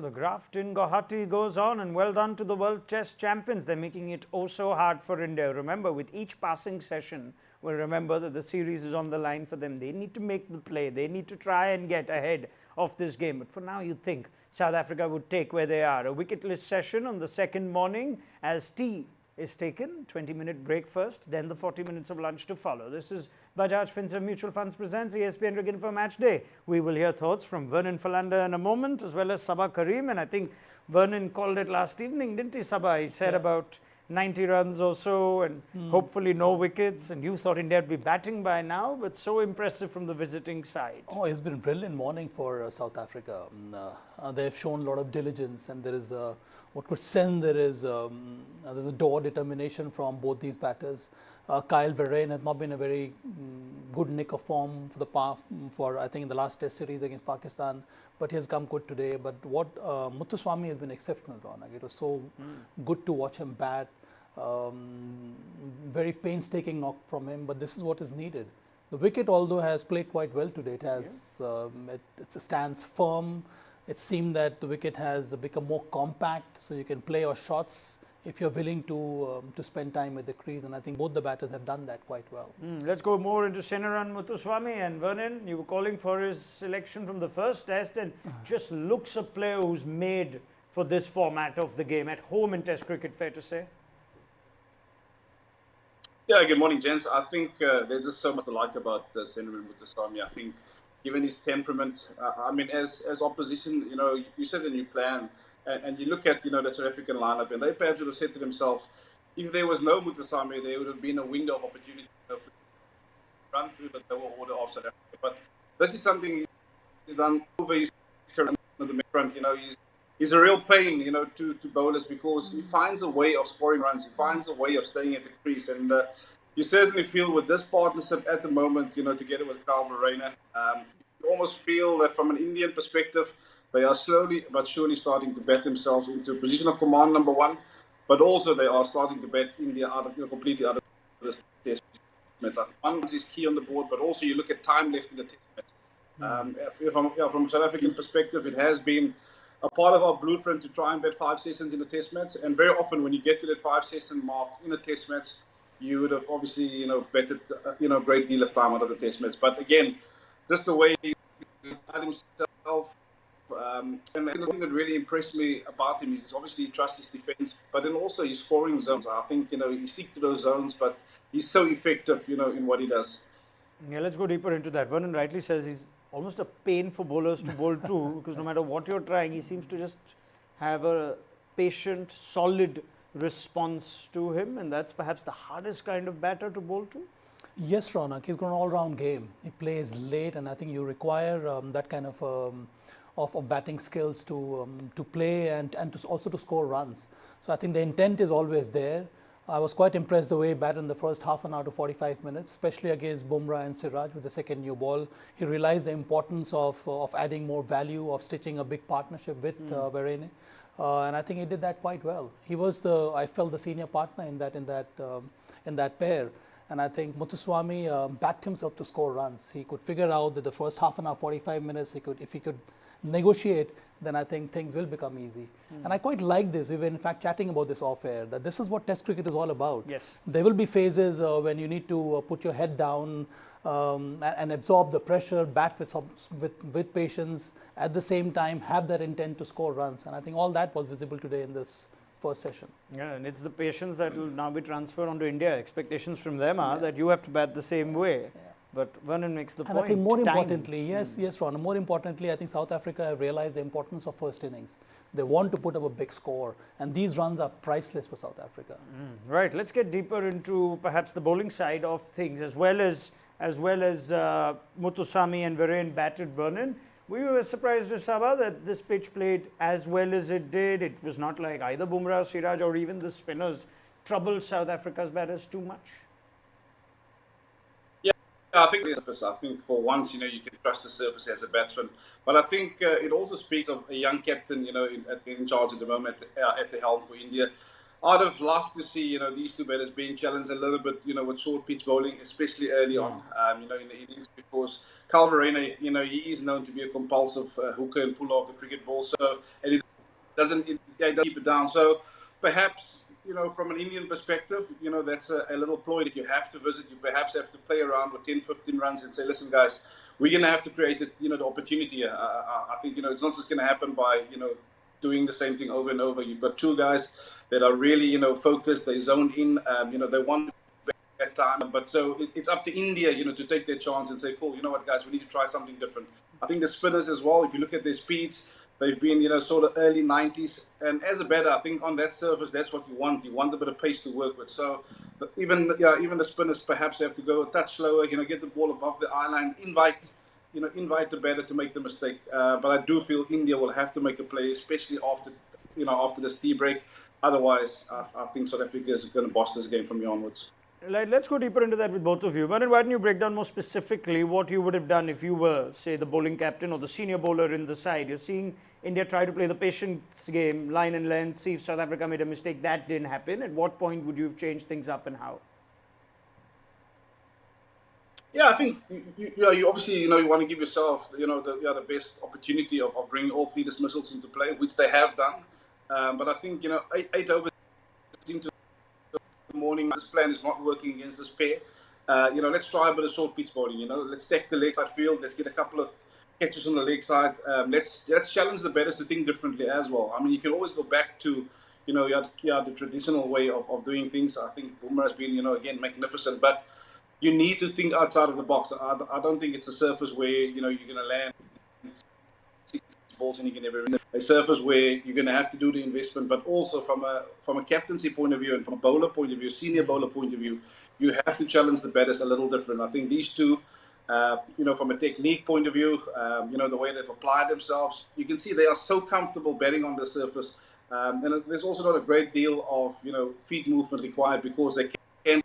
the graft in Guwahati goes on, and well done to the World Test Champions. They're making it oh so hard for India. Remember, with each passing session, we'll remember that the series is on the line for them. They need to make the play. They need to try and get ahead of this game. But for now, you'd think South Africa would take where they are. A wicketless session on the second morning as tea is taken. 20-minute break first, then the 40 minutes of lunch to follow. This is Bajaj Finserv Mutual Funds presents ESPNcricinfo Matchday. We will hear thoughts from Vernon Philander in a moment, as well as Saba Karim. And I think Vernon called it last evening, didn't he, Saba? He said about 90 runs or so, and hopefully no wickets. And you thought India would be batting by now, but so impressive from the visiting side. Oh, it's been a brilliant morning for South Africa. They've shown a lot of diligence, and there is what could send there's a door determination from both these batters. Verreynne has not been a very good nick of form for I think in the last Test series against Pakistan, but he has come good today. But what Muthusamy has been exceptional, Raunak. It was so good to watch him bat. Very painstaking knock from him, but this is what is needed. The wicket, although has played quite well today, it has it stands firm. It seemed that the wicket has become more compact, so you can play your shots if you're willing to spend time with the crease, and I think both the batters have done that quite well. Let's go more into Senaran Muthusamy. And Vernon, you were calling for his selection from the first Test, and just looks a player who's made for this format of the game at home in Test cricket, fair to say? Yeah, good morning, gents. I think there's just so much to like about Senaran Muthusamy. I think given his temperament, I mean, as opposition, you set a new plan. And you look at, the South African lineup, and they perhaps would have said to themselves, if there was no Muthusamy, there would have been a window of opportunity to run through the lower order of South Africa. But this is something he's done over his career on the front. He's a real pain, to bowlers, because he finds a way of scoring runs. He finds a way of staying at the crease. And you certainly feel with this partnership at the moment, together with Verreynne, you almost feel that from an Indian perspective, they are slowly but surely starting to bet themselves into a position of command, number one, but also they are starting to bet India completely out of this Test match. One is key on the board, but also you look at time left in the Test match. From South African perspective, it has been a part of our blueprint to try and bet 5 sessions in a Test match, and very often when you get to that 5-session mark in a Test match, you would have obviously betted a great deal of time out of the Test match. But again, just the way he himself. And the thing that really impressed me about him is obviously he trusts his defense, but then also his scoring zones. I think, he sticks to those zones, but he's so effective, in what he does. Yeah, let's go deeper into that. Vernon rightly says he's almost a pain for bowlers to bowl to, because no matter what you're trying, he seems to just have a patient, solid response to him, and that's perhaps the hardest kind of batter to bowl to. Yes, Raunak, he's got an all-round game. He plays late, and I think you require that kind of batting skills to play and also to score runs. So I think the intent is always there. I was quite impressed the way he batted in the first half an hour to 45 minutes, especially against Bumrah and Siraj with the second new ball. He realized the importance of adding more value, of stitching a big partnership with Verreynne, and I think he did that quite well. He was I felt the senior partner in that pair. And I think Muthusamy backed himself to score runs. He could figure out that the first half an hour, 45 minutes, if he could negotiate, then I think things will become easy. And I quite like this. We were in fact chatting about this off air, that this is what Test cricket is all about. Yes. There will be phases when you need to put your head down and absorb the pressure, bat with patience, at the same time have that intent to score runs. And I think all that was visible today in this first session. Yeah, and it's the patience that will now be transferred onto India. Expectations from them are that you have to bat the same way. Yeah. But Vernon makes the point. And I think more importantly, yes, Ron, more importantly, I think South Africa have realized the importance of first innings. They want to put up a big score, and these runs are priceless for South Africa. Right, let's get deeper into perhaps the bowling side of things, as well as Muthusamy and Verreynne batted Vernon. We were surprised, Saba, that this pitch played as well as it did. It was not like either Bumrah, Siraj, or even the spinners troubled South Africa's batters too much. I think for once, you can trust the surface as a batsman. But I think it also speaks of a young captain, in charge at the moment at the helm for India. I'd have loved to see, these two batters being challenged a little bit, with short pitch bowling, especially early on, in the innings, because Verreynne, he is known to be a compulsive hooker and puller of the cricket ball. So, and doesn't keep it down. So perhaps, from an Indian perspective, that's a little ploy that you have to visit. You perhaps have to play around with 10, 15 runs and say, listen, guys, we're going to have to create the opportunity here. I think, it's not just going to happen by, doing the same thing over and over. You've got two guys that are really, focused. They zoned in. They want that time. But so it's up to India, to take their chance and say, cool, you know what, guys, we need to try something different. I think the spinners as well, if you look at their speeds, they've been, sort of early 90s. And as a batter, I think on that surface, that's what you want. You want a bit of pace to work with. So even the spinners perhaps have to go a touch slower, get the ball above the eye line, invite the batter to make the mistake. But I do feel India will have to make a play, especially after this tea break. Otherwise, I think South Africa is going to boss this game from here onwards. Let's go deeper into that with both of you. Vernon, why don't you break down more specifically what you would have done if you were, say, the bowling captain or the senior bowler in the side? You're seeing India try to play the patience game, line and length, see if South Africa made a mistake. That didn't happen. At what point would you have changed things up and how? Yeah, I think you obviously you want to give yourself the best opportunity of bringing all three dismissals into play, which they have done. But I think 8 overs into the morning. This plan is not working against this pair. Let's try a bit of short pitch bowling. Let's take the leg side field. Let's get a couple of catches on the leg side. Let's challenge the batters to think differently as well. I mean, you can always go back to the traditional way of doing things. I think Bumrah has been again magnificent, but you need to think outside of the box. I don't think it's a surface where you're going to land balls and you can never win. A surface where you're going to have to do the investment, but also from a captaincy point of view and from a bowler point of view, senior bowler point of view, you have to challenge the batters a little different. I think these two, from a technique point of view, the way they've applied themselves, you can see they are so comfortable batting on the surface. And there's also not a great deal of feet movement required because they can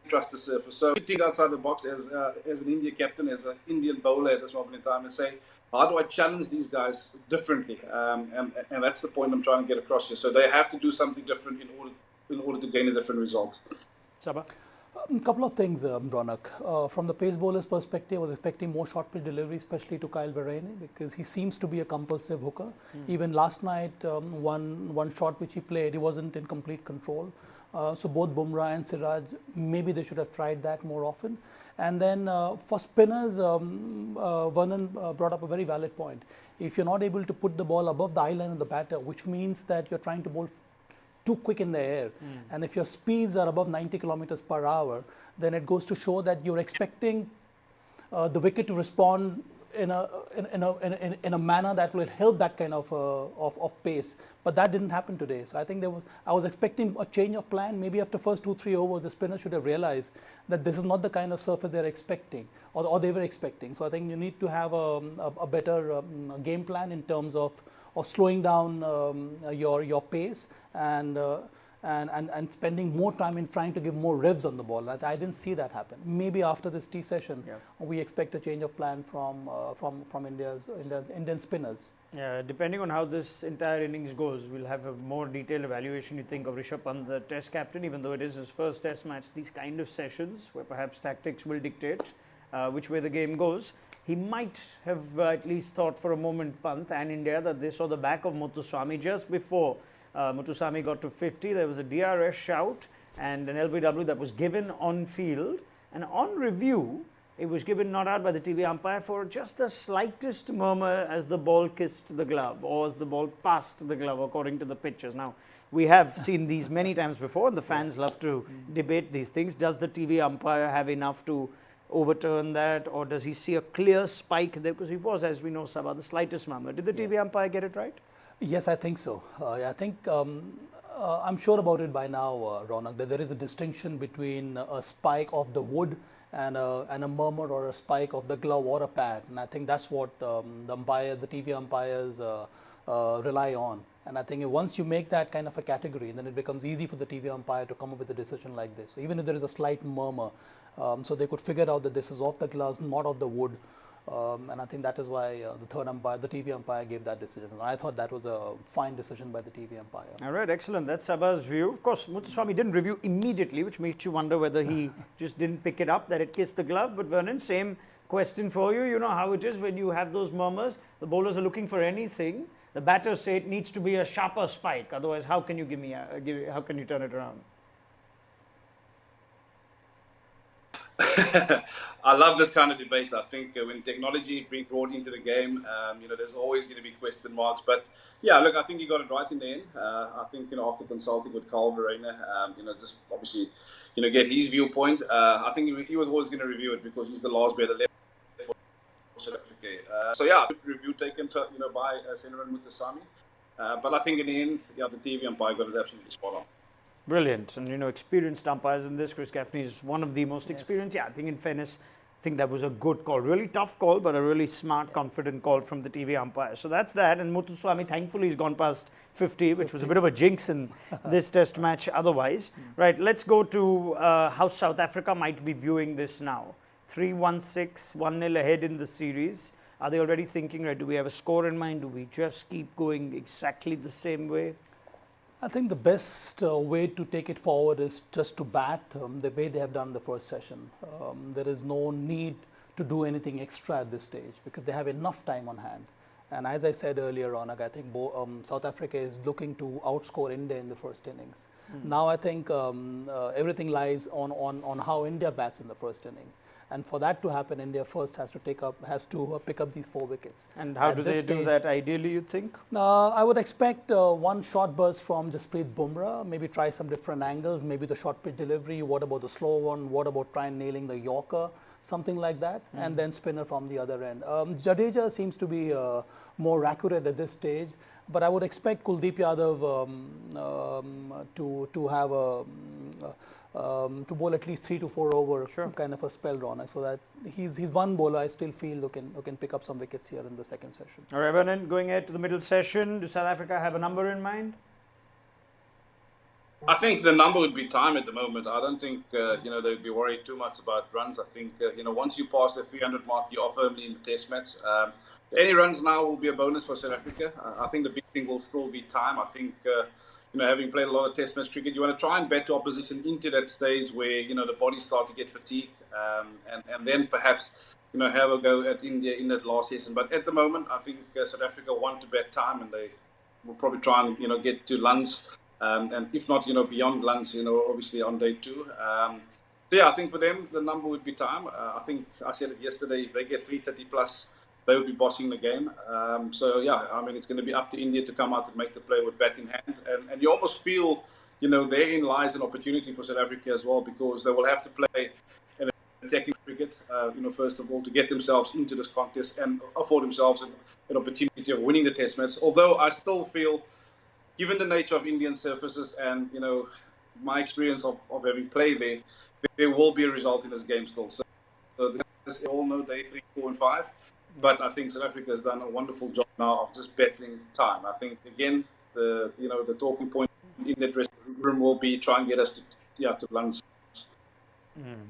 trust the surface. So you think outside the box as an India captain, as an Indian bowler at this moment in time, and say, how do I challenge these guys differently? And that's the point I'm trying to get across here. So they have to do something different in order to gain a different result. Saba? A couple of things, Raunak. From the pace bowler's perspective, I was expecting more short pitch delivery, especially to Verreynne, because he seems to be a compulsive hooker. Even last night, one shot which he played, he wasn't in complete control. So both Bumrah and Siraj, maybe they should have tried that more often. And then for spinners, Vernon brought up a very valid point. If you're not able to put the ball above the eye line of the batter, which means that you're trying to bowl too quick in the air, and if your speeds are above 90 kilometers per hour, then it goes to show that you're expecting the wicket to respond in a manner that will help that kind of pace. But that didn't happen today. So I think I was expecting a change of plan. Maybe after first 2-3 overs, the spinner should have realized that this is not the kind of surface they're expecting or they were expecting. So I think you need to have a better game plan in terms of slowing down your pace and spending more time in trying to give more revs on the ball. I didn't see that happen. Maybe after this tea session, we expect a change of plan from Indian spinners. Yeah, depending on how this entire innings goes, we'll have a more detailed evaluation, you think, of Rishabh Pant, the test captain, even though it is his first test match. These kind of sessions where perhaps tactics will dictate which way the game goes. He might have at least thought for a moment, Pant and India, that they saw the back of Muthusamy just before Muthusamy got to 50. There was a DRS shout and an LBW that was given on field, and on review it was given not out by the TV umpire for just the slightest murmur as the ball kissed the glove or as the ball passed the glove, according to the pictures. Now, we have seen these many times before and the fans love to debate these things. Does the TV umpire have enough to overturn that, or does he see a clear spike there? Because he was, as we know, Saba, the slightest murmur. Did the TV umpire get it right? Yes, I think so. I think I'm sure about it by now, Raunak, that there is a distinction between a spike of the wood and a murmur or a spike of the glove or a pad. And I think that's what the TV umpires rely on. And I think once you make that kind of a category, then it becomes easy for the TV umpire to come up with a decision like this. So even if there is a slight murmur, so they could figure out that this is off the gloves, not off the wood. And I think that is why the TV umpire gave that decision. And I thought that was a fine decision by the TV umpire. All right, excellent. That's Saba's view. Of course, Muthusamy didn't review immediately, which makes you wonder whether he just didn't pick it up, that it kissed the glove. But Vernon, same question for you. You know how it is when you have those murmurs. The bowlers are looking for anything. The batters say it needs to be a sharper spike. Otherwise, how can you how can you turn it around? I love this kind of debate. I think when technology being brought into the game, there's always going to be question marks. But yeah, look, I think he got it right in the end. I think, after consulting with Verreynne, just obviously, get his viewpoint. I think he was always going to review it because he's the last better left for South Africa. So yeah, good review taken, by Senator Muthusamy. But I think in the end, yeah, the TV umpire got it absolutely spot on. Brilliant. And, experienced umpires in this. Chris Gaffney is one of the most experienced. Yeah, I think in fairness, I think that was a good call. Really tough call, but a really smart, confident call from the TV umpire. So that's that. And Muthusamy, thankfully, he's gone past 50, which was a bit of a jinx in this test match otherwise. Right, let's go to how South Africa might be viewing this now. 3-1-6, 1-0 ahead in the series. Are they already thinking, right, do we have a score in mind? Do we just keep going exactly the same way? I think the best way to take it forward is just to bat the way they have done the first session. There is no need to do anything extra at this stage because they have enough time on hand. And as I said earlier, Raunak, I think South Africa is looking to outscore India in the first innings. Now I think everything lies on how India bats in the first inning. And for that to happen, India first has to pick up these 4 wickets. And how do they do that ideally, you think? I would expect one short burst from Jasprit Bumrah, maybe try some different angles, maybe the short pitch delivery, what about the slow one, what about trying nailing the Yorker, something like that, and then spinner from the other end. Jadeja seems to be more accurate at this stage, but I would expect Kuldeep Yadav to have to bowl at least 3 to 4 over kind of a spell, Raunak, so that he's one bowler I still feel who can pick up some wickets here in the second session. All right, Vernon, going ahead to the middle session, do South Africa have a number in mind? I think the number would be time at the moment. I don't think they'd be worried too much about runs. I think once you pass the 300 mark, you are firmly in the test match. Any runs now will be a bonus for South Africa. I think the big thing will still be time. I think having played a lot of test match cricket, you want to try and bat your opposition into that stage where the bodies start to get fatigued, and then perhaps have a go at India in that last session. But at the moment, I think South Africa want to bat time, and they will probably try and get to lunch. And if not, beyond lunch, obviously on day 2. So yeah, I think for them, the number would be time. I think I said it yesterday, if they get 330 plus, they would be bossing the game. So yeah, I mean, it's going to be up to India to come out and make the play with bat in hand. And you almost feel, therein lies an opportunity for South Africa as well, because they will have to play an attacking cricket, first of all, to get themselves into this contest and afford themselves an opportunity of winning the test match. Although I still feel, given the nature of Indian surfaces and, my experience of having played there will be a result in this game still. So as we all know, day 3, 4 and 5. But I think South Africa has done a wonderful job now of just betting time. I think, again, the talking point in the dressing room will be try and get us to lunch.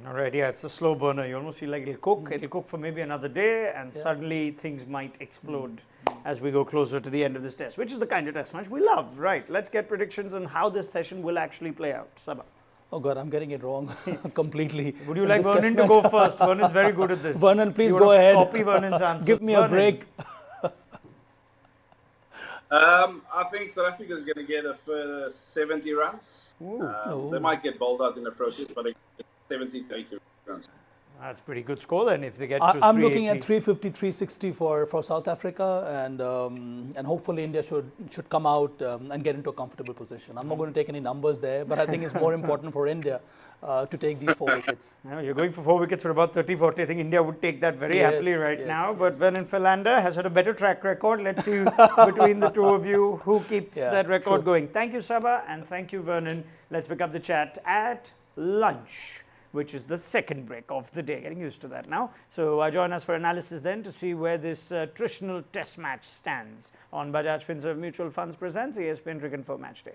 All right, yeah, it's a slow burner. You almost feel like it'll cook for maybe another day, and suddenly things might explode as we go closer to the end of this test, which is the kind of test match we love. Right, let's get predictions on how this session will actually play out. Saba. Oh God, I'm getting it wrong completely. Would you like Vernon to go first? Vernon's very good at this. Vernon, please go ahead. Copy Vernon's answer. Give me a break. I think South Africa is going to get a further 70 runs. They might get bowled out in the process, but they get 70 to 80 runs. That's a pretty good score then if they get to 380. I'm looking at 350, 360 for South Africa, and hopefully India should come out and get into a comfortable position. I'm not going to take any numbers there, but I think it's more important for India to take these 4 wickets. No, you're going for 4 wickets for about 30, 40. I think India would take that very happily now. But Vernon Philander has had a better track record. Let's see between the two of you who keeps that record going. Thank you, Saba, and thank you, Vernon. Let's pick up the chat at lunch, which is the second break of the day. Getting used to that now. So join us for analysis then to see where this attritional test match stands on Bajaj Finserv Mutual Funds presents ESPNcricinfo Matchday.